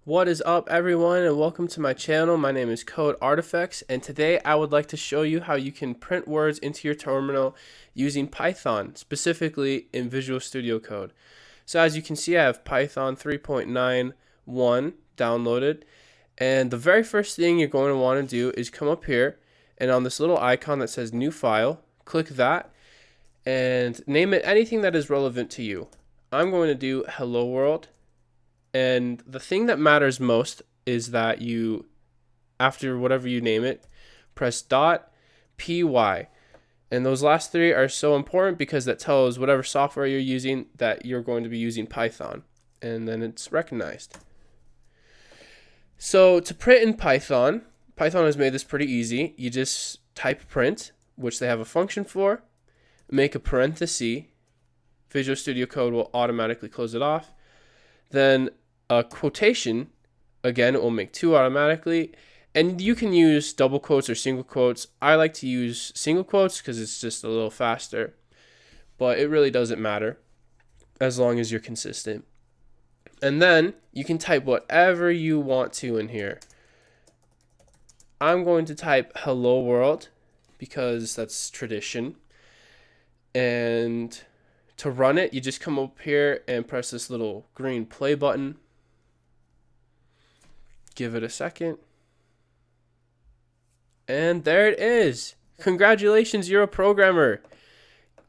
What is up, everyone, and welcome to my channel. My name is Code Artifacts, and today I would like to show you how you can print words into your terminal using Python, specifically in Visual Studio Code. So as you can see, I have Python 3.91 downloaded, and the very first thing you're going to want to do is come up here, and on this little icon that says New File, click that, and name it anything that is relevant to you. I'm going to do Hello World. And the thing that matters most is that you, after whatever you name it, press .py. And those last three are so important because that tells whatever software you're using that you're going to be using Python. And then it's recognized. So to print in Python, Python has made this pretty easy. You just type print, which they have a function for, make a parenthesis. Visual Studio Code will automatically close it off. Then a quotation, again, it will make two automatically. And you can use double quotes or single quotes. I like to use single quotes because it's just a little faster. But it really doesn't matter as long as you're consistent. And then you can type whatever you want to in here. I'm going to type Hello World because that's tradition. And to run it, you just come up here and press this little green play button. Give it a second. And there it is. Congratulations, you're a programmer.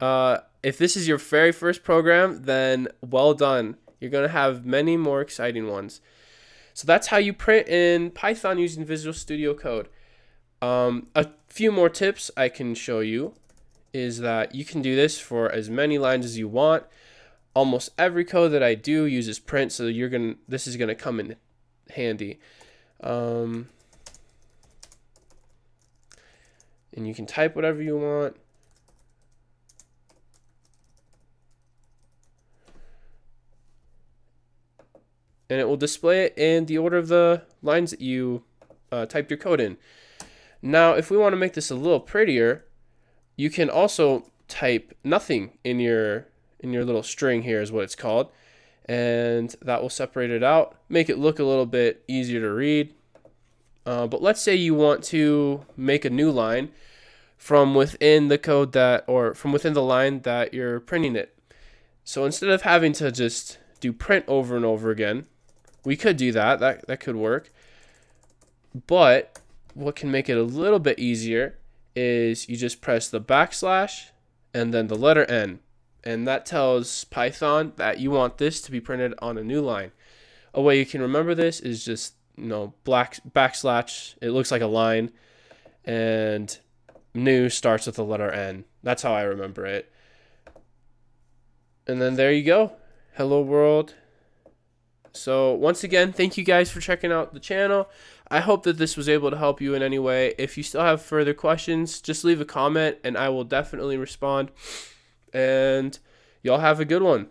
If this is your very first program, then well done. You're going to have many more exciting ones. So that's how you print in Python using Visual Studio Code. A few more tips I can show you is that you can do this for as many lines as you want. Almost every code that I do uses print, so this is gonna come in handy. And you can type whatever you want. And it will display it in the order of the lines that you typed your code in. Now, if we want to make this a little prettier, you can also type nothing in your little string here is what it's called, and that will separate it out, make it look a little bit easier to read. But let's say you want to make a new line from within the code from within the line that you're printing it. So instead of having to just do print over and over again, we could do that. That could work. But what can make it a little bit easier is you just press the backslash and then the letter N, and that tells Python that you want this to be printed on a new line. A way you can remember this is just backslash, it looks like a line, and new starts with the letter N. That's how I remember it. And then there you go. Hello World. So once again, thank you guys for checking out the channel. I hope that this was able to help you in any way. If you still have further questions, just leave a comment and I will definitely respond. And y'all have a good one.